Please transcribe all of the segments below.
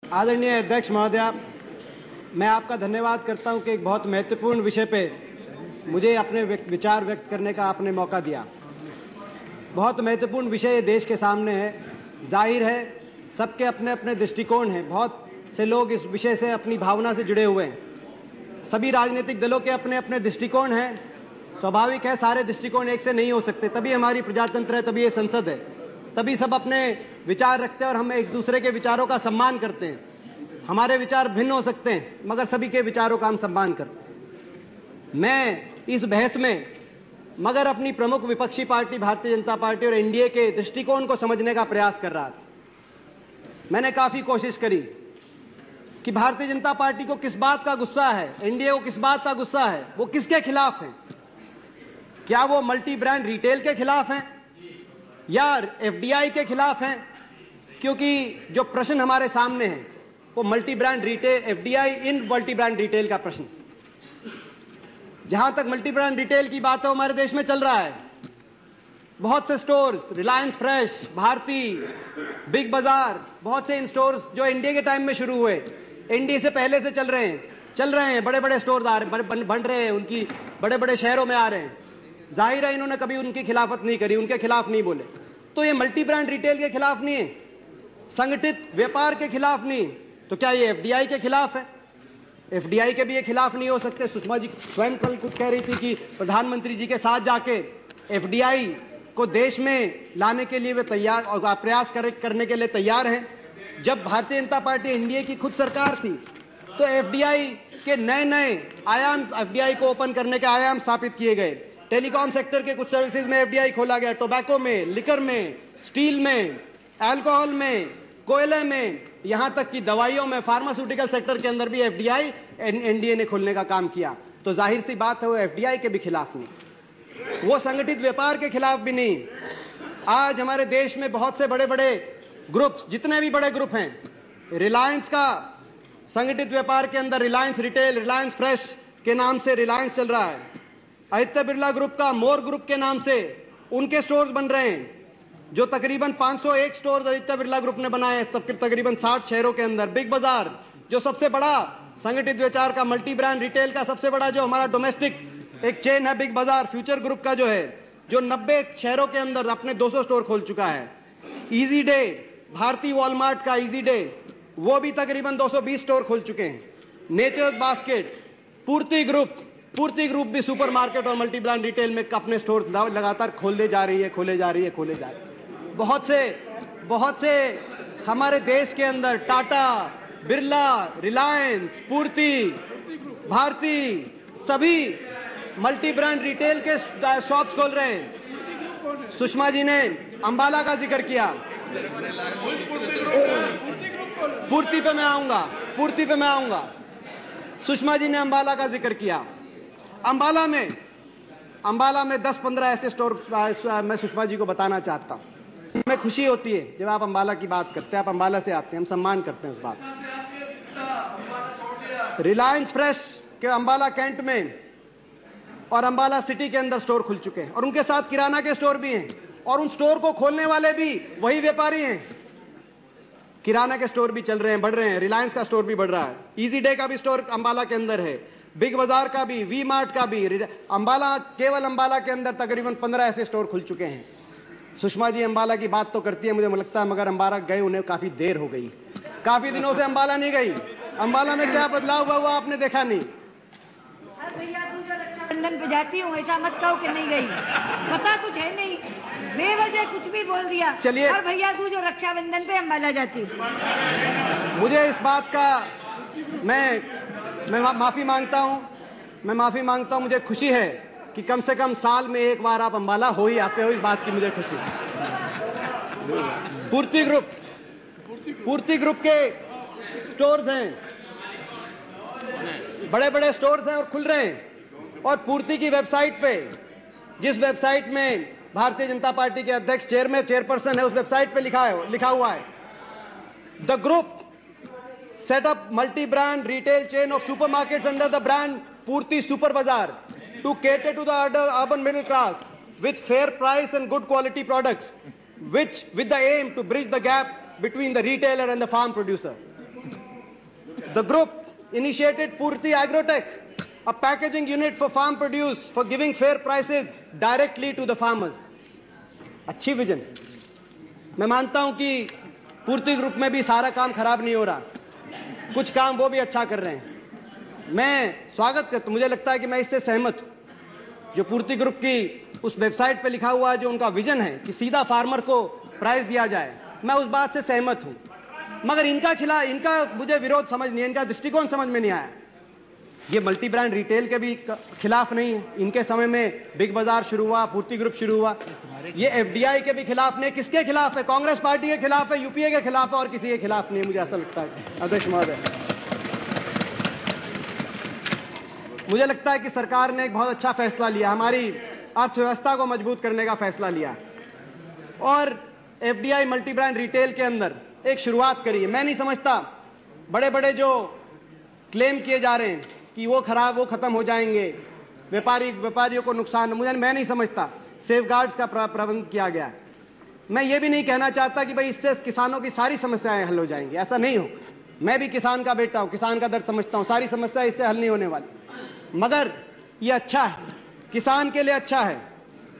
आदरणीय अध्यक्ष महोदया, मैं आपका धन्यवाद करता हूं कि एक बहुत महत्वपूर्ण विषय पे मुझे अपने विचार व्यक्त करने का आपने मौका दिया। बहुत महत्वपूर्ण विषय देश के सामने है। जाहिर है सबके अपने अपने दृष्टिकोण हैं। बहुत से लोग इस विषय से अपनी भावना से जुड़े हुए हैं। सभी राजनीतिक दलों के अपने अपने दृष्टिकोण हैं। स्वाभाविक है, सारे दृष्टिकोण एक से नहीं हो सकते, तभी हमारी प्रजातंत्र है, तभी ये संसद है, तभी सब अपने विचार रखते हैं और हम एक दूसरे के विचारों का सम्मान करते हैं। हमारे विचार भिन्न हो सकते हैं मगर सभी के विचारों का हम सम्मान करते हैं। मैं इस बहस में मगर अपनी प्रमुख विपक्षी पार्टी भारतीय जनता पार्टी और एनडीए के दृष्टिकोण को समझने का प्रयास कर रहा था। मैंने काफी कोशिश करी कि भारतीय जनता पार्टी को किस बात का गुस्सा है, एनडीए को किस बात का गुस्सा है, वो किसके खिलाफ है। क्या वो मल्टी ब्रांड रिटेल के खिलाफ हैं या एफडीआई के खिलाफ हैं? क्योंकि जो प्रश्न हमारे सामने है वो मल्टी ब्रांड रिटेल, एफडीआई इन मल्टी ब्रांड रिटेल का प्रश्न। जहां तक मल्टी ब्रांड रिटेल की बात है, हमारे देश में चल रहा है। बहुत से stores, Reliance Fresh, Bharti, Big Bazaar, बहुत से इन स्टोर्स जो एनडीए के टाइम में शुरू हुए, एनडीए से पहले से चल रहे हैं। बड़े बड़े स्टोर्स आ रहे हैं, बन रहे हैं, उनकी बड़े बड़े शहरों में आ रहे हैं। जाहिर है इन्होंने कभी उनकी खिलाफत नहीं करी, उनके खिलाफ नहीं बोले। तो ये मल्टी ब्रांड रिटेल के खिलाफ नहीं है, संगठित व्यापार के खिलाफ नहीं, तो क्या ये एफडीआई के खिलाफ है? एफडीआई के भी ये खिलाफ नहीं हो सकते। सुषमा जी स्वयं कल कुछ कह रही थी कि प्रधानमंत्री जी के साथ जाके एफडीआई को देश में लाने के लिए वे तैयार और प्रयास करने के लिए तैयार हैं। जब भारतीय जनता पार्टी एनडीए की खुद सरकार थी तो एफडीआई के नए नए आयाम, एफडीआई को ओपन करने के आयाम स्थापित किए गए। टेलीकॉम सेक्टर के कुछ सर्विसेज में एफडीआई खोला गया, टोबैको में, लिकर में, स्टील में, अल्कोहल में, कोयले में, यहां तक कि दवाइयों में, फार्मास्यूटिकल सेक्टर के अंदर भी एफडीआई एनडीए ने खोलने का काम किया। तो जाहिर सी बात है वो एफडीआई के भी खिलाफ नहीं, वो संगठित व्यापार के खिलाफ भी नहीं। आज हमारे देश में बहुत से बड़े बड़े ग्रुप्स, जितने भी बड़े ग्रुप हैं, रिलायंस का संगठित व्यापार के अंदर रिलायंस रिटेल, रिलायंस फ्रेश के नाम से रिलायंस चल रहा है। आदित्य बिरला ग्रुप का मोर ग्रुप के नाम से उनके स्टोर्स बन रहे हैं, जो तकरीबन 501 स्टोर्स आदित्य बिरला ग्रुप ने बनाए हैं तकरीबन 60 शहरों के अंदर। बिग बाजार जो सबसे बड़ा संगठित व्यापार का मल्टी ब्रांड रिटेल का सबसे बड़ा जो हमारा डोमेस्टिक एक चेन है, बिग बाजार फ्यूचर ग्रुप का जो है, जो 90 शहरों के अंदर अपने 200 स्टोर खोल चुका है। इजी डे, भारतीय वॉलमार्ट का इजी डे, वो भी तकरीबन 220 स्टोर खोल चुके हैं। नेचर्स बास्केट, पूर्ति ग्रुप भी सुपरमार्केट और मल्टी ब्रांड रिटेल में अपने स्टोर लगातार खोले जा रही है। बहुत से हमारे देश के अंदर टाटा, बिरला, रिलायंस, पूर्ति, भारती, सभी मल्टी ब्रांड रिटेल के शॉप्स खोल रहे हैं। सुषमा जी ने अंबाला का जिक्र किया, पूर्ति पे मैं आऊंगा। सुषमा जी ने अंबाला का जिक्र किया। अंबाला में 10-15 ऐसे स्टोर मैं सुषमा जी को बताना चाहता हूं। हमें खुशी होती है जब आप अंबाला की बात करते हैं, आप अंबाला से आते हैं, हम सम्मान करते हैं उस बात। रिलायंस फ्रेश के अंबाला कैंट में और अंबाला सिटी के अंदर स्टोर खुल चुके हैं और उनके साथ किराना के स्टोर भी हैं और उन स्टोर को खोलने वाले भी वही व्यापारी हैं। किराना के स्टोर भी चल रहे हैं, बढ़ रहे हैं। रिलायंस का स्टोर भी बढ़ रहा है। इजी डे का भी स्टोर अंबाला के अंदर है, बिग बाजार का भी, वी मार्ट का भी। केवल अंबाला के अंदर तकरीबन 15 ऐसे स्टोर खुल चुके हैं। सुषमा जी अंबाला की बात तो करती है, मुझे लगता है, मगर अंबाला गए उन्हें काफी देर हो गई, काफी दिनों से अंबाला नहीं गई। अंबाला में क्या बदलाव हुआ आपने देखा नहीं। भैया तू जो रक्षाबंधन पे जाती हूँ ऐसा मत कहो कि नहीं गई, पता कुछ है नहीं, बेवजह कुछ भी बोल दिया। चलिए, और भैया तू जो रक्षाबंधन पे अंबाला जाती हूँ, मुझे इस बात का मैं माफी मांगता हूँ। मुझे खुशी है कि कम से कम साल में एक बार आप अंबाला हो ही आते हो, इस बात की मुझे खुशी है। पूर्ति ग्रुप के स्टोर्स हैं, बड़े बड़े स्टोर्स हैं और खुल रहे हैं। और पूर्ति की वेबसाइट पे, जिस वेबसाइट में भारतीय जनता पार्टी के अध्यक्ष चेयरपर्सन है, उस वेबसाइट पे लिखा हुआ है, the group set up multi-brand retail chain of supermarkets under the brand Purti Super Bazaar to cater to the urban middle class with fair price and good quality products, with the aim to bridge the gap between the retailer and the farm producer. The group initiated Purti Agrotech, a packaging unit for farm produce for giving fair prices directly to the farmers. अच्छी vision. मैं मानता हूं कि पूर्ति group में भी सारा काम खराब नहीं हो रहा, कुछ काम वो भी अच्छा कर रहे हैं। मैं स्वागत करता हूं, मुझे लगता है कि मैं इससे सहमत हूं। जो पूर्ति ग्रुप की उस वेबसाइट पे लिखा हुआ है, जो उनका विजन है कि सीधा फार्मर को प्राइस दिया जाए, मैं उस बात से सहमत हूं। मगर इनका मुझे विरोध समझ नहीं है, इनका दृष्टिकोण समझ में नहीं आया। ये मल्टी ब्रांड रिटेल के भी खिलाफ नहीं है। इनके समय में बिग बाजार शुरू हुआ, पूर्ति ग्रुप शुरू हुआ। ये एफडीआई के भी खिलाफ नहीं। किसके खिलाफ है? कांग्रेस पार्टी के खिलाफ है, यूपीए के खिलाफ है, और किसी के खिलाफ नहीं है, मुझे ऐसा लगता है। अध्यक्ष महोदय, मुझे लगता है कि सरकार ने एक बहुत अच्छा फैसला लिया, हमारी अर्थव्यवस्था को मजबूत करने का फैसला लिया और एफडीआई मल्टी ब्रांड रिटेल के अंदर एक शुरुआत करी है। मैं नहीं समझता बड़े बड़े जो क्लेम किए जा रहे हैं कि वो खत्म हो जाएंगे, व्यापारियों को नुकसान, मैं नहीं समझता सेफगार्ड्स का प्रबंध किया गया। मैं ये भी नहीं कहना चाहता कि भाई इससे किसानों की सारी समस्याएं हल हो जाएंगी, ऐसा नहीं हो। मैं भी किसान का बेटा हूं, किसान का दर्द समझता हूं, सारी समस्याएं इससे हल नहीं होने वाली। मगर ये अच्छा है, किसान के लिए अच्छा है।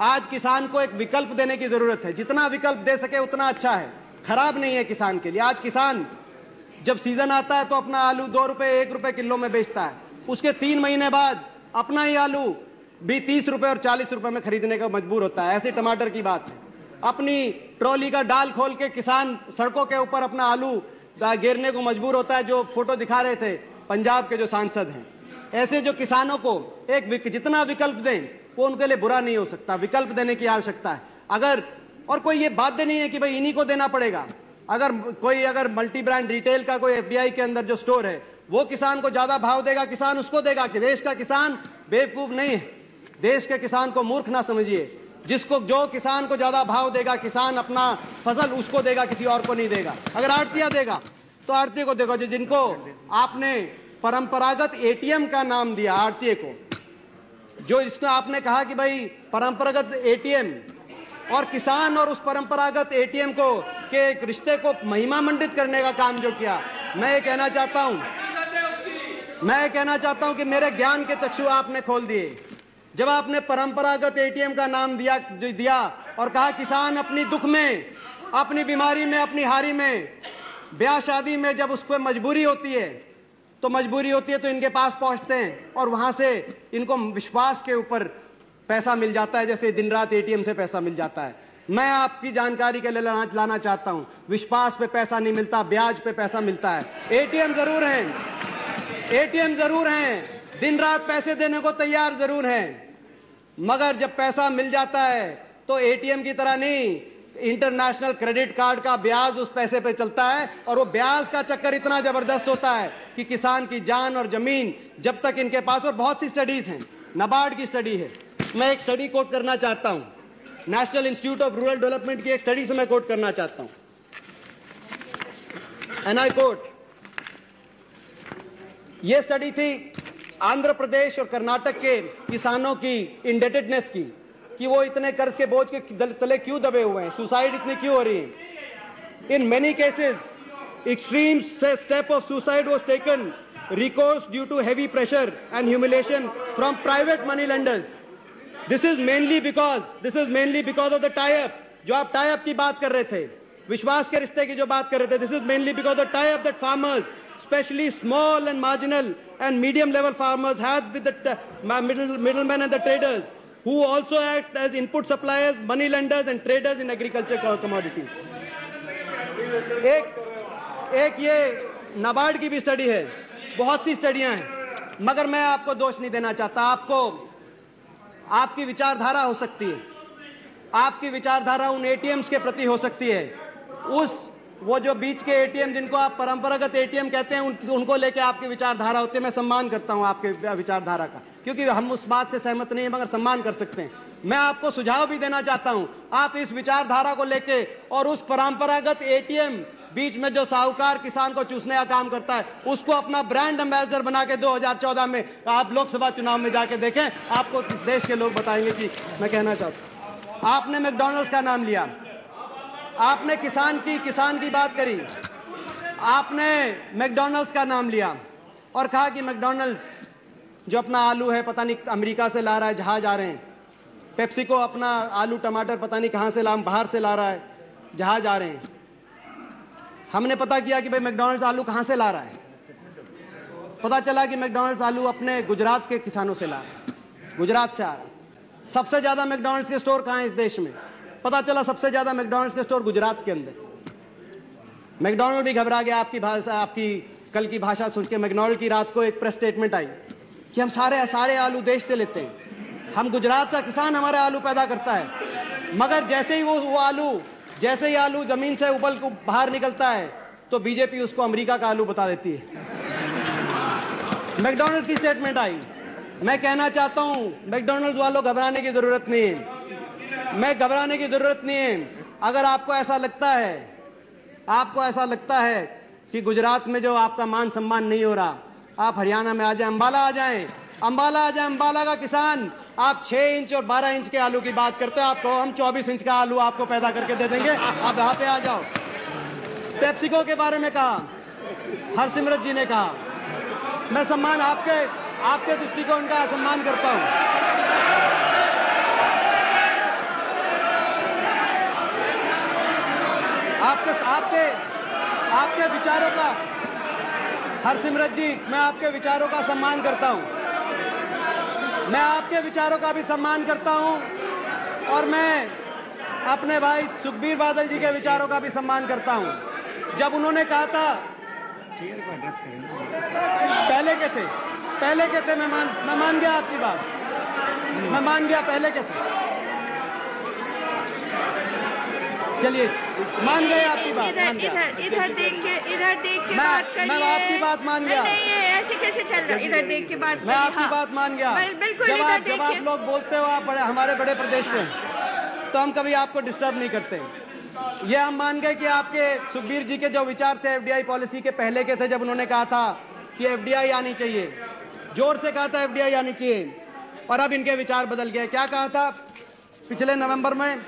आज किसान को एक विकल्प देने की जरूरत है, जितना विकल्प दे सके उतना अच्छा है, खराब नहीं है किसान के लिए। आज किसान जब सीजन आता है तो अपना आलू 2 रुपए 1 रुपए किलो में बेचता है, उसके 3 महीने बाद अपना ही आलू भी 30 रुपए और 40 रुपए में खरीदने का मजबूर होता है। ऐसे टमाटर की बात है। अपनी ट्रॉली का डाल खोल के किसान सड़कों के ऊपर अपना आलू गिरने को मजबूर होता है, जो फोटो दिखा रहे थे पंजाब के जो सांसद हैं। ऐसे जो किसानों को जितना विकल्प दें वो उनके लिए बुरा नहीं हो सकता, विकल्प देने की आवश्यकता है। और कोई ये बाध्य नहीं है कि भाई इन्हीं को देना पड़ेगा। अगर मल्टी ब्रांड रिटेल का कोई एफडीआई के अंदर जो स्टोर है वो किसान को ज्यादा भाव देगा, किसान उसको देगा। कि देश का किसान बेवकूफ नहीं है, देश के किसान को मूर्ख ना समझिए। जो किसान को ज्यादा भाव देगा, किसान अपना फसल उसको देगा, किसी और को नहीं देगा। अगर आड़तिया देगा तो आड़तिया को देगा, जिनको आपने परंपरागत एटीएम का नाम दिया आड़तिये को, जो इसको आपने कहा कि भाई परंपरागत एटीएम और किसान और उस परंपरागत एटीएम को के एक रिश्ते को महिमा मंडित करने का काम जो किया, मैं ये कहना चाहता हूं कि मेरे ज्ञान के चक्षु आपने खोल दिए। जब आपने परंपरागत एटीएम का नाम दिया और कहा किसान अपनी दुख में, अपनी बीमारी में, अपनी हारी में, ब्याह शादी में जब उसको मजबूरी होती है तो इनके पास पहुंचते हैं और वहां से इनको विश्वास के ऊपर पैसा मिल जाता है, जैसे दिन रात एटीएम से पैसा मिल जाता है। मैं आपकी जानकारी के लिए लाना चाहता हूं, विश्वास पे पैसा नहीं मिलता, ब्याज पे पैसा मिलता है। एटीएम जरूर हैं, दिन रात पैसे देने को तैयार जरूर हैं, मगर जब पैसा मिल जाता है तो एटीएम की तरह नहीं, इंटरनेशनल क्रेडिट कार्ड का ब्याज उस पैसे पे चलता है। और वो ब्याज का चक्कर इतना जबरदस्त होता है कि किसान की जान और जमीन जब तक इनके पास, और बहुत सी स्टडीज हैं, नाबार्ड की स्टडी है, मैं एक स्टडी कोट करना चाहता हूं, national institute of rural development की एक स्टडी से मैं कोट करना चाहता हूं, एंड आई कोट। यह स्टडी थी आंध्र प्रदेश और कर्नाटक के किसानों की इंडेटेडनेस की, कि वो इतने कर्ज के बोझ के तले क्यों दबे हुए हैं, सुसाइड इतनी क्यों हो रही है। In many cases extreme step of suicide was taken, recourse due to heavy pressure and humiliation from private money lenders. This is mainly because of the tie-up, जो आप tie-up की बात कर रहे थे, विश्वास के रिश्ते की जो बात कर रहे थे. This is mainly because of the tie-up that farmers, especially small and marginal and medium level farmers, have with the middlemen and the traders, who also act as input suppliers, money lenders and traders in agriculture commodities. एक ये नाबार्ड की भी study है, बहुत सी स्टडियां हैं, मगर मैं आपको दोष नहीं देना चाहता. आपकी विचारधारा हो सकती है, आपकी विचारधारा उन एटीएम्स के प्रति हो सकती है, वो जो बीच के एटीएम जिनको आप परंपरागत एटीएम कहते हैं, उनको लेके आपकी विचारधारा होती है. मैं सम्मान करता हूं आपके विचारधारा का, क्योंकि हम उस बात से सहमत नहीं है, मगर सम्मान कर सकते हैं. मैं आपको सुझाव भी देना चाहता हूं, आप इस विचारधारा को लेके और उस परंपरागत एटीएम बीच में जो साहूकार किसान को चूसने का काम करता है, उसको अपना ब्रांड एम्बेसडर बना के 2014 में आप लोकसभा चुनाव में जाके देखें, आपको इस देश के लोग बताएंगे कि मैं कहना चाहता हूं. आपने मैकडॉनल्ड्स का नाम लिया, आपने किसान की बात करी. आपने मैकडॉनल्ड्स का नाम लिया और कहा कि मैकडॉनल्ड्स जो अपना आलू है पता नहीं अमेरिका से ला रहा है, जहाज आ रहे हैं। पेप्सिको अपना आलू टमाटर पता नहीं कहां से बाहर से ला रहा है, जहाज आ रहे हैं। हमने पता किया कि भाई मैकडॉनल्ड्स आलू कहां से ला रहा है। पता चला कि मैकडॉनल्ड्स आलू अपने गुजरात के किसानों से ला रहा है, गुजरात से आ रहा है। सबसे ज्यादा मैकडॉनल्ड्स के स्टोर कहां हैं इस देश में? पता चला सबसे ज्यादा मैकडॉनल्ड्स के स्टोर गुजरात के अंदर। मैकडॉनल्ड भी घबरा गया। आपकी भाषा, आपकी कल की भाषा सुन के मैकडॉनल्ड की रात को एक प्रेस स्टेटमेंट आई कि हम सारे आलू देश से लेते हैं, हम गुजरात का किसान हमारे आलू पैदा करता है। मगर जैसे ही जैसे ही आलू जमीन से उबल को बाहर निकलता है तो बीजेपी उसको अमेरिका का आलू बता देती है। मैकडॉनल्ड की स्टेटमेंट आई। मैं कहना चाहता हूं मैकडॉनल्ड वालों, घबराने की जरूरत नहीं है। मैं घबराने की जरूरत नहीं है। अगर आपको ऐसा लगता है कि गुजरात में जो आपका मान सम्मान नहीं हो रहा, आप हरियाणा में आ जाए, अंबाला आ जाए। अंबाला का किसान, आप 6 इंच और 12 इंच के आलू की बात करते हो, आपको हम 24 इंच का आलू आपको पैदा करके दे देंगे, आप यहाँ पे आ जाओ। पेप्सिको के बारे में कहा, हरसिमरत जी ने कहा। मैं सम्मान आपके दृष्टिकोण का सम्मान करता हूं। आपके विचारों का, हरसिमरत जी, मैं आपके विचारों का सम्मान करता हूं। मैं आपके विचारों का भी सम्मान करता हूं और मैं अपने भाई सुखबीर बादल जी के विचारों का भी सम्मान करता हूं। जब उन्होंने कहा था पहले के थे, मैं मान गया आपकी बात, मैं मान गया, पहले के थे। चलिए, मान गए आपकी बात, मान गया। इधर देख के बात करिए। मैं आपकी बात मान गया। नहीं, ऐसे कैसे चल रहा है? इधर देख के बात करिए। मैं आपकी बात मान गया। बिल्कुल। जब आप लोग बोलते हो आप हमारे बड़े प्रदेश से, तो हम कभी आपको डिस्टर्ब नहीं करते। ये हम मान गए कि आपके सुखबीर जी के जो विचार थे एफडीआई पॉलिसी के पहले के थे, जब उन्होंने कहा था कि एफडीआई आनी चाहिए, जोर से कहा था एफडीआई आनी चाहिए, और अब इनके विचार बदल गए। क्या कहा था पिछले नवंबर में?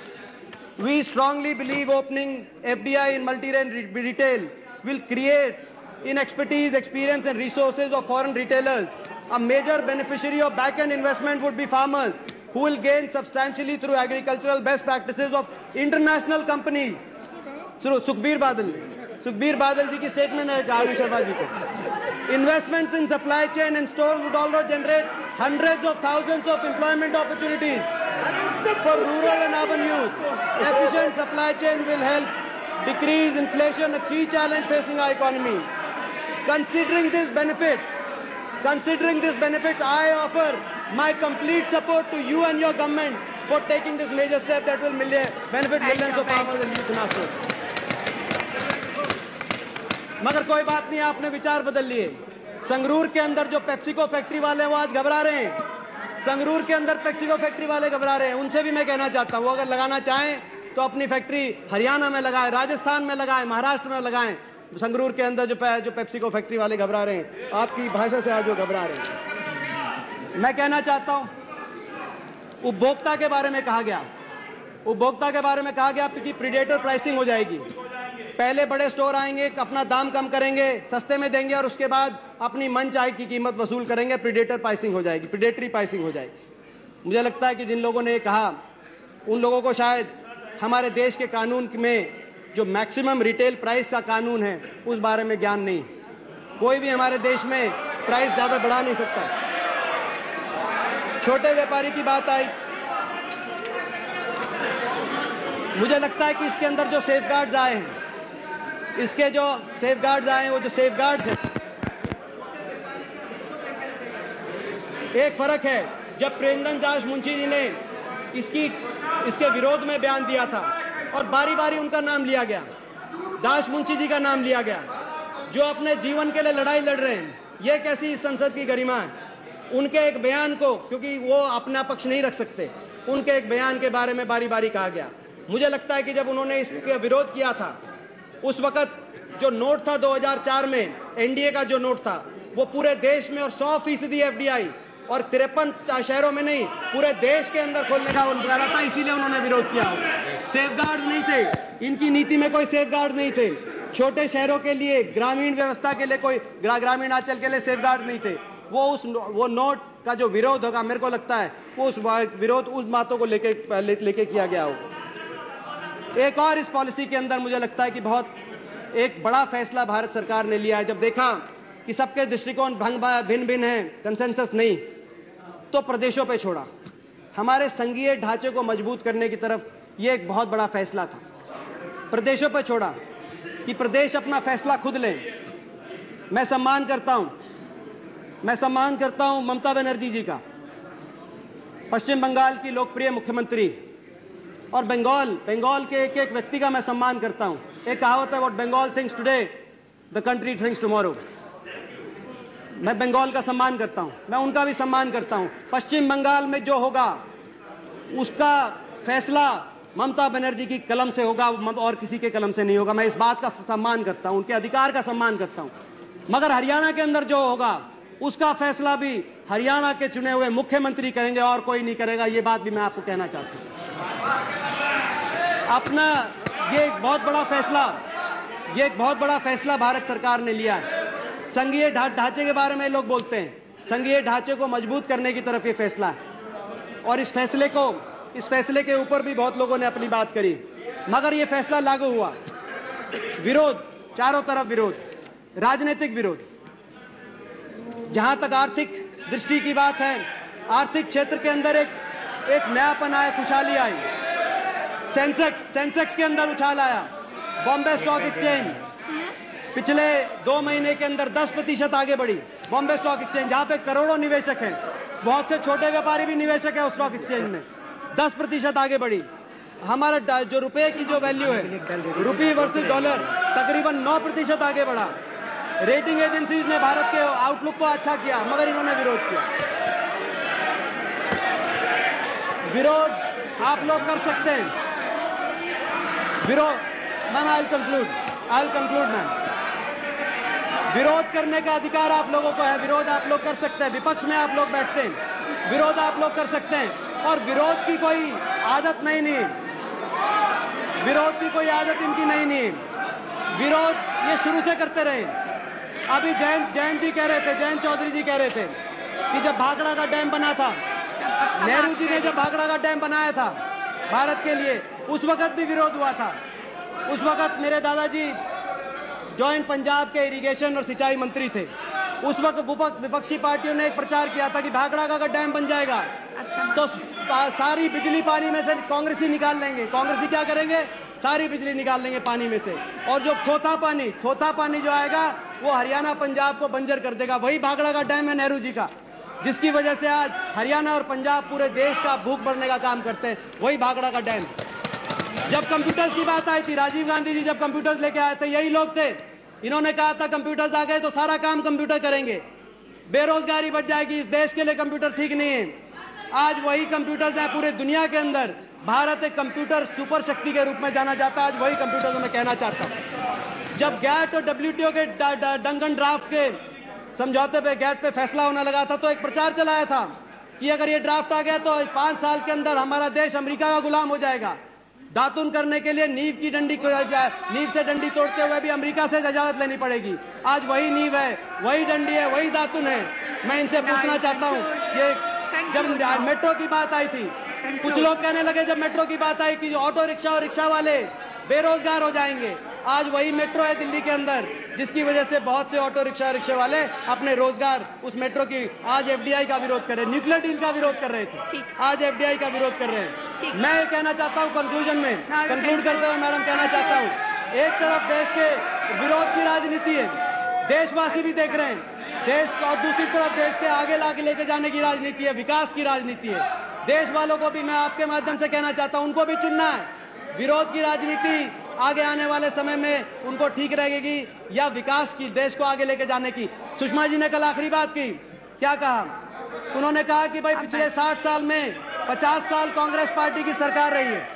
We strongly believe opening FDI in multi-retail will create in expertise, experience and resources of foreign retailers. A major beneficiary of back-end investment would be farmers who will gain substantially through agricultural best practices of international companies. Through Sukhbir Badal ji की statement है RV Sharma ji को। Investments in supply chain and stores would also generate hundreds of thousands of employment opportunities for rural and urban youth. Efficient supply chain will help decrease inflation, a key challenge facing our economy. Considering this benefits, I offer my complete support to you and your government for taking this major step that will benefit millions of farmers and youth in our state. मगर कोई बात नहीं, आपने विचार बदल लिए। संगरूर के अंदर जो पेप्सिको फैक्ट्री वाले हैं वो आज घबरा रहे हैं। संगरूर के अंदर पेप्सिको फैक्ट्री वाले घबरा रहे हैं। उनसे भी मैं कहना चाहता हूं, अगर लगाना चाहें तो अपनी फैक्ट्री हरियाणा में लगाएं, राजस्थान में लगाएं, महाराष्ट्र में लगाएं। संगरूर के अंदर जो पेप्सिको फैक्ट्री वाले घबरा रहे हैं, आपकी भाषा से आज वो घबरा रहे हैं। मैं कहना चाहता हूं, उपभोक्ता के बारे में कहा गया कि प्रीडेटर प्राइसिंग हो जाएगी। पहले बड़े स्टोर आएंगे, अपना दाम कम करेंगे, सस्ते में देंगे, और उसके बाद अपनी मन चाहे की कीमत वसूल करेंगे। प्रीडेटरी प्राइसिंग हो जाएगी। मुझे लगता है कि जिन लोगों ने ये कहा, उन लोगों को शायद हमारे देश के कानून में जो मैक्सिमम रिटेल प्राइस का कानून है उस बारे में ज्ञान नहीं। कोई भी हमारे देश में प्राइस ज्यादा बढ़ा नहीं सकता। छोटे व्यापारी की बात आई, मुझे लगता है कि इसके अंदर जो सेफगार्ड्स आए हैं, वो जो सेफगार्ड्स हैं, एक फर्क है। जब प्रेमचंद दास मुंशी जी ने इसके विरोध में बयान दिया था और बारी बारी उनका नाम लिया गया, दास मुंशी जी का नाम लिया गया, जो अपने जीवन के लिए लड़ाई लड़ रहे हैं। यह कैसी इस संसद की गरिमा है? उनके एक बयान को, क्योंकि वो अपना पक्ष नहीं रख सकते, उनके एक बयान के बारे में बारी बारी कहा गया। मुझे लगता है कि जब उन्होंने इसका विरोध किया था, उस वक्त जो नोट था 2004 में, एनडीए का जो नोट था, वो पूरे देश में और 100% एफडीआई और 53 शहरों में नहीं, पूरे देश के अंदर खोलने का उनका था, इसीलिए उन्होंने विरोध किया। सेफगार्ड नहीं थे, इनकी नीति में कोई सेफगार्ड नहीं थे। छोटे शहरों के लिए, ग्रामीण व्यवस्था के लिए कोई ग्रामीण अंचल के लिए सेफगार्ड नहीं थे। वो नोट का जो विरोध होगा, मेरे को लगता है वो उस विरोध उस बातों को लेके किया गया होगा। एक और इस पॉलिसी के अंदर मुझे लगता है कि बहुत एक बड़ा फैसला भारत सरकार ने लिया है। जब देखा कि सबके दृष्टिकोण भिन्न भिन्न हैं, कंसेंसस नहीं, तो प्रदेशों पे छोड़ा। हमारे संघीय ढांचे को मजबूत करने की तरफ यह एक बहुत बड़ा फैसला था। प्रदेशों पे छोड़ा कि प्रदेश अपना फैसला खुद लें। मैं सम्मान करता हूं ममता बनर्जी जी का, पश्चिम बंगाल की लोकप्रिय मुख्यमंत्री, और बंगाल के एक एक व्यक्ति का मैं सम्मान करता हूं। एक कहावत है, what Bengal thinks today the country thinks tomorrow. मैं बंगाल का सम्मान करता हूं, मैं उनका भी सम्मान करता हूं। पश्चिम बंगाल में जो होगा उसका फैसला ममता बनर्जी की कलम से होगा और किसी के कलम से नहीं होगा। मैं इस बात का सम्मान करता हूं, उनके अधिकार का सम्मान करता हूं। मगर हरियाणा के अंदर जो होगा उसका फैसला भी हरियाणा के चुने हुए मुख्यमंत्री करेंगे और कोई नहीं करेगा। ये बात भी मैं आपको कहना चाहता हूं। अपना ये एक बहुत बड़ा फैसला भारत सरकार ने लिया है। संघीय ढांचे के बारे में लोग बोलते हैं, संघीय ढांचे को मजबूत करने की तरफ ये फैसला है। और इस फैसले के ऊपर भी बहुत लोगों ने अपनी बात करी, मगर ये फैसला लागू हुआ। विरोध, चारों तरफ विरोध, राजनीतिक विरोध। जहां तक आर्थिक दृष्टि की बात है, आर्थिक क्षेत्र के अंदर एक नयापन आया, खुशहाली आई। सेंसेक्स के अंदर उछाल आया। बॉम्बे स्टॉक एक्सचेंज पिछले 2 महीने के अंदर 10% आगे बढ़ी। बॉम्बे स्टॉक एक्सचेंज, जहां पे करोड़ों निवेशक हैं, बहुत से छोटे व्यापारी भी निवेशक है उस स्टॉक एक्सचेंज में, 10% आगे बढ़ी। हमारा जो रुपए की जो वैल्यू है, रुपये वर्सेस डॉलर, तकरीबन 9% आगे बढ़ा। रेटिंग एजेंसीज ने भारत के आउटलुक को अच्छा किया, मगर इन्होंने विरोध किया। विरोध आप लोग कर सकते हैं, विरोध ma'am, I will conclude ma'am. विरोध करने का अधिकार आप लोगों को है, विरोध आप लोग कर सकते हैं। विपक्ष में आप लोग बैठते हैं, विरोध आप लोग कर सकते हैं। और विरोध की कोई आदत नहीं, विरोध की कोई आदत इनकी नहीं। विरोध ये शुरू से करते रहे। अभी जयंत जी कह रहे थे, जयंत चौधरी जी कह रहे थे कि जब भाखड़ा का डैम बना था, नेहरू जी ने जब भाखड़ा का डैम बनाया था भारत के लिए, उस वक्त भी विरोध हुआ था। उस वक्त मेरे दादाजी जॉइंट पंजाब के इरिगेशन और सिंचाई मंत्री थे। उस वक्त विपक्षी पार्टियों ने एक प्रचार किया था कि भाखड़ा का अगर डैम बन जाएगा तो सारी बिजली पानी में से कांग्रेसी निकाल लेंगे। कांग्रेसी क्या करेंगे? सारी बिजली निकाल लेंगे पानी में से, और जो थोथा पानी जो आएगा वो हरियाणा पंजाब को बंजर कर देगा। वही भाखड़ा का डैम है नेहरू जी का, जिसकी वजह से आज हरियाणा और पंजाब पूरे देश का भूख भरने का काम करते हैं। वही भाखड़ा का डैम। जब कंप्यूटर्स की बात आई थी, राजीव गांधी जी जब कंप्यूटर्स लेके आए थे, यही लोग थे। इन्होंने कहा था कंप्यूटर्स आ गए तो सारा काम कंप्यूटर करेंगे, बेरोजगारी बढ़ जाएगी, इस देश के लिए कंप्यूटर ठीक नहीं है। आज वही कंप्यूटर्स हैं पूरे दुनिया के अंदर। भारत एक कंप्यूटर सुपर शक्ति के रूप में जाना जाता है। आज वही कंप्यूटर को मैं कहना चाहता हूं। जब गैट और WTO के डंगन ड्राफ्ट के समझौते पे गैट पे फैसला होने लगा था, तो एक प्रचार चलाया था कि अगर ये ड्राफ्ट आ गया तो 5 साल के अंदर हमारा देश अमेरिका का गुलाम हो जाएगा। दातुन करने के लिए नींव से डंडी तोड़ते हुए भी अमेरिका से इजाजत लेनी पड़ेगी। आज वही नींव है, वही डंडी है, वही दातुन है। मैं इनसे पूछना चाहता हूँ, ये जब मेट्रो की बात आई थी, कुछ लोग कहने लगे जब मेट्रो की बात आई कि ऑटो रिक्शा और रिक्शा वाले बेरोजगार हो जाएंगे। आज वही मेट्रो है दिल्ली के अंदर, जिसकी वजह से बहुत से ऑटो रिक्शा वाले अपने रोजगार उस मेट्रो की आज FDI का विरोध कर रहे हैं। न्यूक्लियर डील का विरोध कर रहे थे, आज FDI का विरोध कर रहे हैं। मैं ये कहना चाहता हूँ कंक्लूड करते हुए मैडम कहना चाहता हूँ, एक तरफ देश के विरोध की राजनीति है, देशवासी भी देख रहे हैं देश को, और दूसरी तरफ देश के आगे लेके जाने की राजनीति है, विकास की राजनीति है। देश वालों को भी मैं आपके माध्यम से कहना चाहता हूं, उनको भी चुनना है। विरोध की राजनीति आगे आने वाले समय में उनको ठीक रहेगी या विकास की, देश को आगे लेके जाने की। सुषमा जी ने कल आखिरी बात की, क्या कहा? उन्होंने कहा कि भाई पिछले 60 साल में 50 साल कांग्रेस पार्टी की सरकार रही है।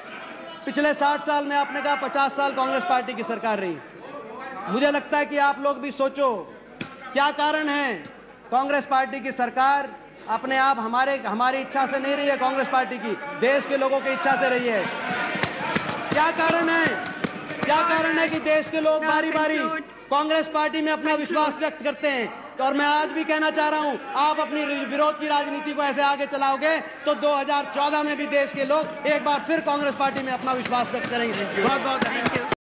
पिछले 60 साल में आपने कहा 50 साल कांग्रेस पार्टी की सरकार रही। मुझे लगता है कि आप लोग भी सोचो क्या कारण है। कांग्रेस पार्टी की सरकार अपने आप हमारी इच्छा से नहीं रही है, कांग्रेस पार्टी की देश के लोगों की इच्छा से रही है। क्या कारण है? क्या कारण है कि देश के लोग बारी बारी कांग्रेस पार्टी में अपना विश्वास व्यक्त करते हैं? और मैं आज भी कहना चाह रहा हूं, आप अपनी विरोध की राजनीति को ऐसे आगे चलाओगे तो 2014 में भी देश के लोग एक बार फिर कांग्रेस पार्टी में अपना विश्वास व्यक्त करेंगे। बहुत बहुत धन्यवाद।